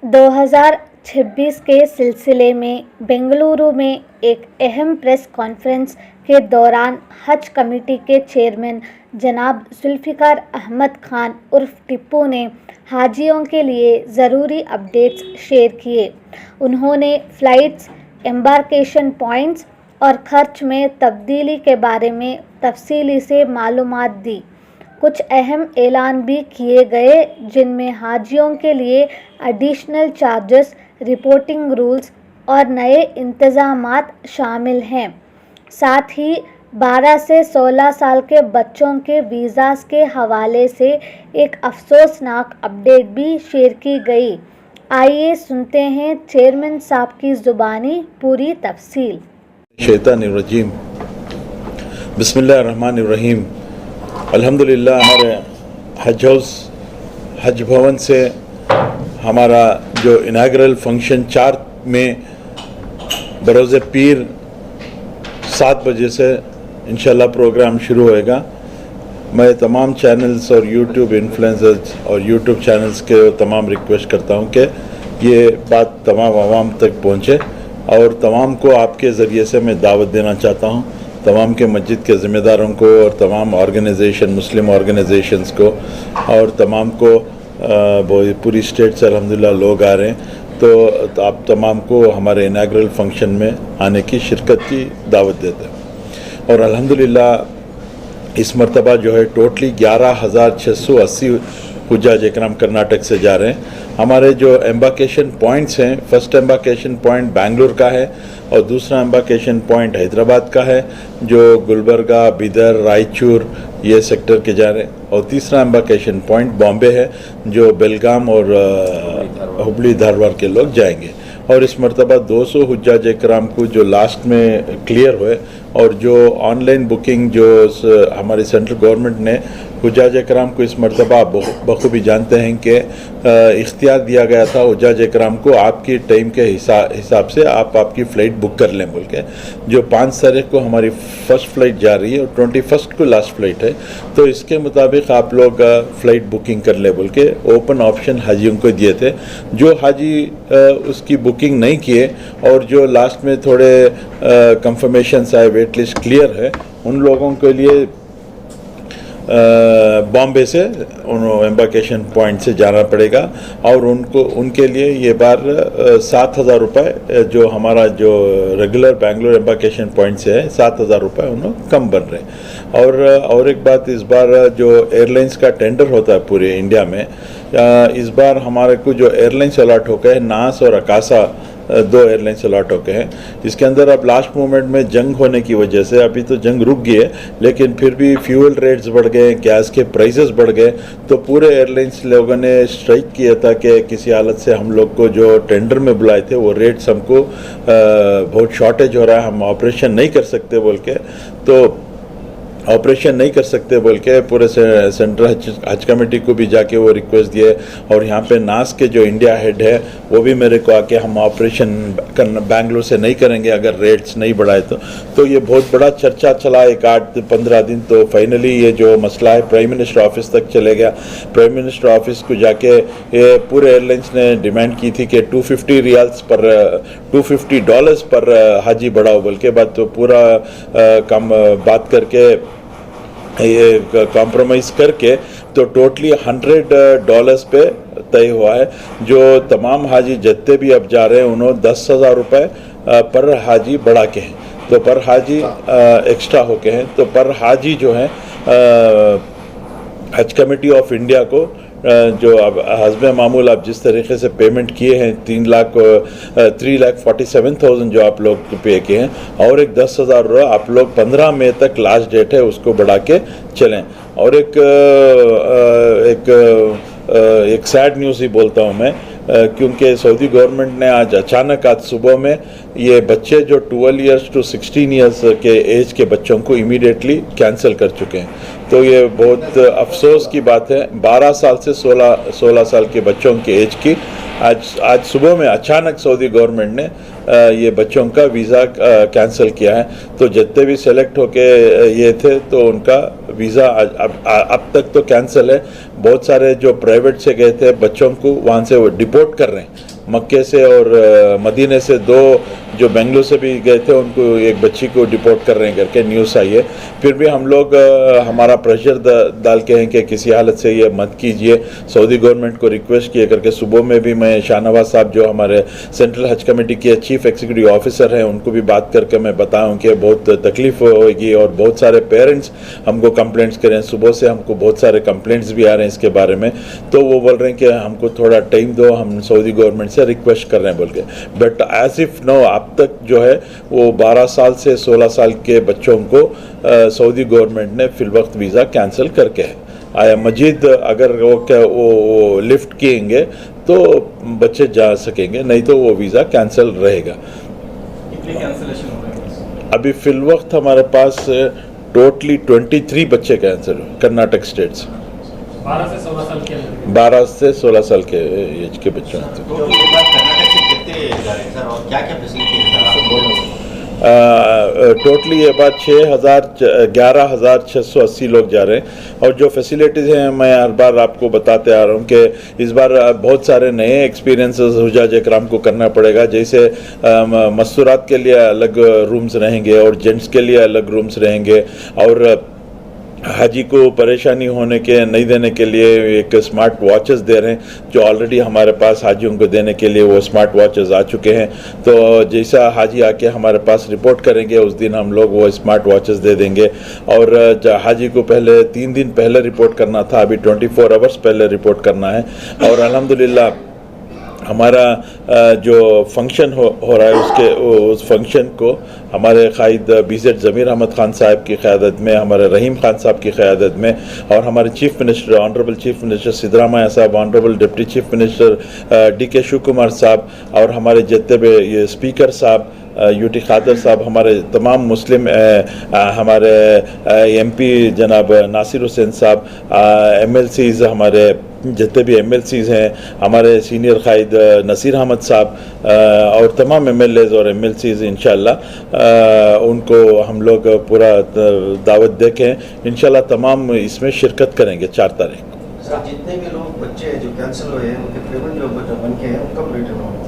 2026 के सिलसिले में बेंगलुरु में एक अहम प्रेस कॉन्फ्रेंस के दौरान हज कमेटी के चेयरमैन जनाब जुल्फ़िकार अहमद खान उर्फ टिप्पू ने हाजियों के लिए ज़रूरी अपडेट्स शेयर किए। उन्होंने फ़्लाइट्स, एम्बार्केशन पॉइंट्स और खर्च में तब्दीली के बारे में तफसीली से मालूमात दी। कुछ अहम ऐलान भी किए गए जिनमें हाजियों के लिए एडिशनल चार्जेस, रिपोर्टिंग रूल्स और नए इंतज़ामात शामिल हैं। साथ ही 12 से 16 साल के बच्चों के वीज़ास के हवाले से एक अफसोसनाक अपडेट भी शेयर की गई। आइए सुनते हैं चेयरमैन साहब की ज़ुबानी पूरी तफसील। शैतानिर्रजीम, बिस्मिल्लाहिर्रहमानिर्रहीम। अल्हम्दुलिल्लाह हमारे हज भवन से हमारा जो इनाग्रल फंक्शन 4 में बरोज़ पीर 7 बजे से इंशाल्लाह प्रोग्राम शुरू होएगा। मैं तमाम चैनल्स और यूट्यूब इन्फ्लुएंसर्स और यूट्यूब चैनल्स के तमाम रिक्वेस्ट करता हूँ कि ये बात तमाम आवाम तक पहुँचे और तमाम को आपके ज़रिए से मैं दावत देना चाहता हूँ, तमाम के मस्जिद के ज़िम्मेदारों को और तमाम ऑर्गेनाइजेशन, मुस्लिम ऑर्गेनाइजेशंस को और तमाम को पूरी स्टेट से अल्हम्दुलिल्लाह लोग आ रहे हैं, तो आप तमाम को हमारे इनाग्रल फंक्शन में आने की शिरकत की दावत देते हैं। और अल्हम्दुलिल्लाह इस मरतबा जो है टोटली 11,680 हुज्जाज इकराम कर्नाटक से जा रहे हैं। हमारे जो एम्बार्केशन पॉइंट्स हैं, फर्स्ट एम्बार्केशन पॉइंट बेंगलुरु का है और दूसरा एम्बार्केशन पॉइंट हैदराबाद का है जो गुलबर्गा, बिदर, रायचूर ये सेक्टर के जा रहे हैं, और तीसरा एम्बार्केशन पॉइंट बॉम्बे है जो बेलगाम और हुबली धारवाड़ के लोग जाएंगे। और इस मरतबा 200 हुज्जाज इकराम को जो लास्ट में क्लियर हुए और जो ऑनलाइन बुकिंग जो हमारी सेंट्रल गवर्नमेंट ने हुज्जाज इकराम को इस मरतबा बखूबी जानते हैं कि इख्तियार दिया गया था हुज्जाज इकराम को आपकी टाइम के हिसाब से आप आपकी फ़्लाइट बुक कर लें बोल के। जो 5 तारीख को हमारी फ़र्स्ट फ़्लाइट जा रही है और 21 को लास्ट फ़्लाइट है, तो इसके मुताबिक आप लोग फ़्लाइट बुकिंग कर ले बोल के ओपन ऑप्शन हाजियों को दिए थे। जो हाजी उसकी बुकिंग नहीं किए और जो लास्ट में थोड़े कंफर्मेशंस आए, वेट लिस्ट क्लियर है, उन लोगों के लिए बॉम्बे से एम्बार्केशन पॉइंट से जाना पड़ेगा और उनके लिए ये बार 7,000 रुपये जो हमारा जो रेगुलर बेंगलोर एम्बार्केशन पॉइंट से है 7,000 रुपये उन्होंने कम बन रहे। और एक बात, इस बार जो एयरलाइंस का टेंडर होता है पूरे इंडिया में, इस बार हमारे को जो एयरलाइंस अलॉट हो गए हैं, नास और अकासा 2 एयरलाइंस अलॉट हो गए हैं। इसके अंदर अब लास्ट मोमेंट में जंग होने की वजह से अभी तो जंग रुक गई है, लेकिन फिर भी फ्यूल रेट्स बढ़ गए, गैस के प्राइसेस बढ़ गए, तो पूरे एयरलाइंस लोगों ने स्ट्राइक किया था कि किसी हालत से हम लोग को जो टेंडर में बुलाए थे वो रेट्स हमको बहुत शॉर्टेज हो रहा है, हम ऑपरेशन नहीं कर सकते बोल के, तो ऑपरेशन नहीं कर सकते बोल के पूरे सेंट्रल हज कमेटी को भी जाके वो रिक्वेस्ट दिए। और यहाँ पे नास के जो इंडिया हेड है वो भी मेरे को आके हम ऑपरेशन बेंगलोर से नहीं करेंगे अगर रेट्स नहीं बढ़ाए तो ये बहुत बड़ा चर्चा चला 8-15 दिन। तो फाइनली ये जो मसला है प्राइम मिनिस्टर ऑफिस तक चले गया। प्राइम मिनिस्टर ऑफिस को जाके ये पूरे एयरलाइंस ने डिमांड की थी कि $250 पर हाजी बढ़ाओ बोल के बात, तो पूरा बात करके ये कॉम्प्रोमाइज़ करके तो टोटली $100 पे तय हुआ है। जो तमाम हाजी जितने भी अब जा रहे हैं उन्होंने 10,000 रुपये पर हाजी बढ़ा के हैं, तो पर हाजी एक्स्ट्रा होके हैं। तो पर हाजी जो है हज कमेटी ऑफ इंडिया को जो अब हस्बे मामूल आप जिस तरीके से पेमेंट किए हैं 3,47,000 जो आप लोग पे किए हैं, और एक 10,000 रुपये आप लोग 15 मई तक लास्ट डेट है उसको बढ़ा के चलें। और एक सैड न्यूज़ ही बोलता हूँ मैं, क्योंकि सऊदी गवर्नमेंट ने आज अचानक आज सुबह में ये बच्चे जो 12 इयर्स टू 16 इयर्स के एज के बच्चों को इमीडिएटली कैंसिल कर चुके हैं। तो ये बहुत अफसोस की बात है। 12 साल से 16 साल के बच्चों के एज की आज सुबह में अचानक सऊदी गवर्नमेंट ने ये बच्चों का वीज़ा कैंसिल किया है। तो जितने भी सेलेक्ट होके ये थे तो उनका वीज़ा अब तक तो कैंसिल है। बहुत सारे जो प्राइवेट से गए थे बच्चों को वहाँ से वो डिपोर्ट कर रहे हैं। मक्के से और मदीने से 2 जो बेंगलुरु से भी गए थे उनको एक बच्ची को डिपोर्ट कर रहे हैं करके न्यूज़ आई है। फिर भी हम लोग हमारा प्रेशर डाल के हैं कि किसी हालत से ये मत कीजिए, सऊदी गवर्नमेंट को रिक्वेस्ट किए करके। सुबह में भी मैं शाहनवाज साहब जो हमारे सेंट्रल हज कमेटी के चीफ एग्जीक्यूटिव ऑफिसर हैं उनको भी बात करके मैं बताऊं कि बहुत तकलीफ होगी और बहुत सारे पेरेंट्स हमको कंप्लेंट्स करें। सुबह से हमको बहुत सारे कंप्लेंट्स भी आ रहे हैं इसके बारे में, तो वो बोल रहे हैं कि हमको थोड़ा टाइम दो, हम सऊदी गवर्नमेंट से रिक्वेस्ट कर रहे हैं बोल के। बट एज इफ नो अब तक जो है वो 12 साल से 16 साल के बच्चों को सऊदी गवर्नमेंट ने फिलवक्त वीज़ा कैंसिल करके है। आया मजीद अगर वो लिफ्ट किएंगे तो बच्चे जा सकेंगे, नहीं तो वो वीज़ा कैंसिल रहेगा। कितने कैंसिलेशन हो रहे हैं अभी फिलवक्त हमारे पास टोटली 23 बच्चे कैंसिल हुए कर्नाटक स्टेट से। 12 से 16 साल के 12 से 16 साल के एज के बच्चों से। टोटल एक बार कर्नाटक से कितने जा रहे हैं सर, और क्या क्या फैसिलिटी है सर आप बोलो। टोटली ये बात 11,680 लोग जा रहे हैं। और जो फैसिलिटीज़ हैं मैं हर बार आपको बताते आ रहा हूँ कि इस बार बहुत सारे नए एक्सपीरियंसेस हुजाज इकराम को करना पड़ेगा। जैसे मस्तूरात के लिए अलग रूम्स रहेंगे और जेंट्स के लिए अलग रूम्स रहेंगे, और हाजी को परेशानी होने के नहीं देने के लिए एक स्मार्ट वॉचेस दे रहे हैं, जो ऑलरेडी हमारे पास हाजियों को देने के लिए वो स्मार्ट वॉचेस आ चुके हैं। तो जैसा हाजी आके हमारे पास रिपोर्ट करेंगे उस दिन हम लोग वो स्मार्ट वॉचेस दे देंगे। और हाजी को पहले 3 दिन पहले रिपोर्ट करना था, अभी 24 आवर्स पहले रिपोर्ट करना है। और अल्हम्दुलिल्लाह हमारा जो फंक्शन हो रहा है उस फंक्शन को हमारे कायद BZ ज़मीर अहमद खान साहब की क़यादत में, हमारे रहीम खान साहब की क़यादत में, और हमारे chief minister honourable chief minister Siddaramaiah साहब, honourable deputy chief minister DK Shivakumar साहब, और हमारे जितने भी ये स्पीकर साहब UT खादर साहब, हमारे तमाम मुस्लिम हमारे MP जनाब नासिर हुसैन साहब, MLCs हमारे जितने भी MLCs हैं, हमारे सीनियर कायद नसीर अहमद साहब, और तमाम MLAs और MLCs इंशाल्लाह उनको हम लोग पूरा दावत देखें। इंशाल्लाह तमाम इसमें शिरकत करेंगे 4 तारीख को। सर जितने भी लोग बच्चे जो कैंसिल हुए हैं उनके पेमेंट जो बन के हैं उनका रिटर्न होगा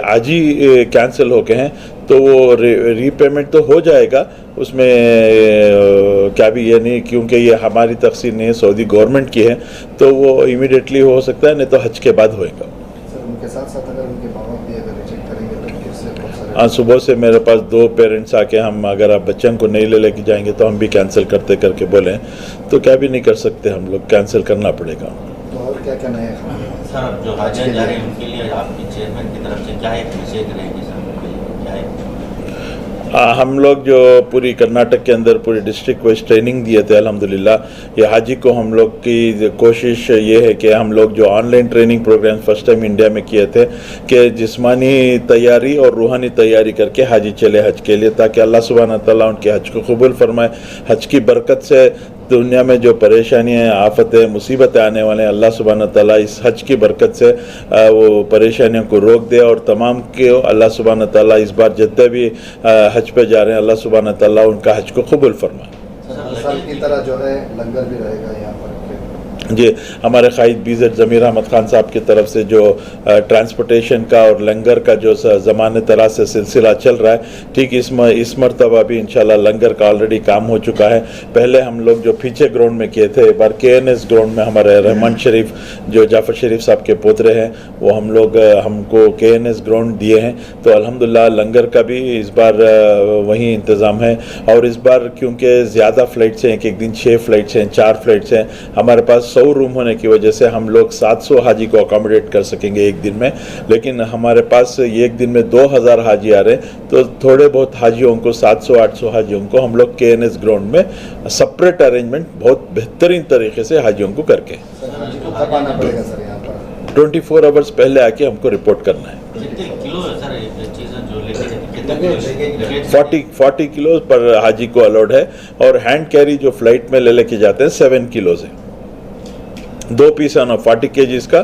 आज ही कैंसिल हो गए हैं, तो वो रीपेमेंट तो हो जाएगा, उसमें क्या भी ये नहीं, क्योंकि ये हमारी तकसीर नहीं है, सऊदी गवर्नमेंट की है, तो वो इमीडिएटली हो सकता है, नहीं तो हज के बाद होएगा। सर उनके साथ साथ अगर उनके माँ बाप भी अगर रिजेक्ट करेंगे तो फिर से बहुत सारे हाँ, सुबह से मेरे पास 2 पेरेंट्स आके हम अगर आप बच्चों को नहीं लेके जाएंगे तो हम भी कैंसिल करते करके बोले, तो क्या भी नहीं कर सकते हम लोग, कैंसिल करना पड़ेगा। तो और क्या क्या नए सर अब जो हाजियाँ जा रहे हैं उनके लिए आपके चेयरमैन की तरफ से क्या एक मैसेज रहेगी सर उनके लिए, क्या है? हम लोग जो पूरी कर्नाटक के अंदर पूरी डिस्ट्रिक्ट को ट्रेनिंग दिए थे, अल्हम्दुलिल्लाह ये हाजी को हम लोग की कोशिश ये है कि हम लोग जो online training program first time India में किए थे कि जिस्मानी तैयारी और रूहानी तैयारी करके हाजी चले हज के लिए, ताकि अल्लाह सुब्हानहू तआला उनके हज को कबूल फरमाए। हज की बरकत से दुनिया में जो परेशानियाँ, आफतें, मुसीबतें आने वाले हैं, अल्लाह सुब्हानहू तआला इस हज की बरकत से वो परेशानियों को रोक दे, और तमाम के अल्लाह सुब्हानहू तआला इस बार जितने भी हज पे जा रहे हैं अल्लाह सुब्हानहू तआला उनका हज को कबूल फरमाए। हर साल की तरह जो है लंगर भी रहेगा यहाँ पर जी, हमारे कायद BZ ज़मीर अहमद खान साहब की तरफ से जो ट्रांसपोर्टेशन का और लंगर का जो ज़माने तरह से सिलसिला चल रहा है, ठीक इस मरतबा भी इंशाल्लाह लंगर का ऑलरेडी काम हो चुका है। पहले हम लोग जो पीछे ग्राउंड में किए थे, एक बार KNS ग्राउंड में हमारे रहमान शरीफ जो जाफ़र शरीफ साहब के पोतरे हैं वो हम लोग हमको KNS ग्राउंड दिए हैं, तो अल्हम्दुलिल्लाह लंगर का भी इस बार वहीं इंतज़ाम है। और इस बार क्योंकि ज़्यादा फ़्लाइट्स हैं, एक दिन 6 फ़्लाइट्स हैं, 4 फ़्लाइट्स हैं, हमारे पास 100 रूम होने की वजह से हम लोग 700 हाजी को अकोमोडेट कर सकेंगे एक दिन में, लेकिन हमारे पास एक दिन में 2000 हाजी आ रहे हैं, तो थोड़े बहुत हाजियों को 700-800 हाजियों को हम लोग KNS ग्राउंड में सेपरेट अरेंजमेंट बहुत बेहतरीन तरीके से हाजियों को करके कब आना पड़ेगा सर यहाँ पर? 24 आवर्स पहले आके हमको रिपोर्ट करना है। कितने किलो है सर ये चीज़ें जो लेके कितने किलो 40 किलो पर हाजी को अलाउड है, और हैंड कैरी जो फ्लाइट में लेके जाते हैं 7 किलो है। 2 पीस आना 40 kg का,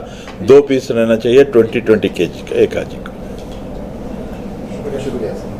2 पीस रहना चाहिए 20 kg का एक हाजी को। शुक्रिया सर।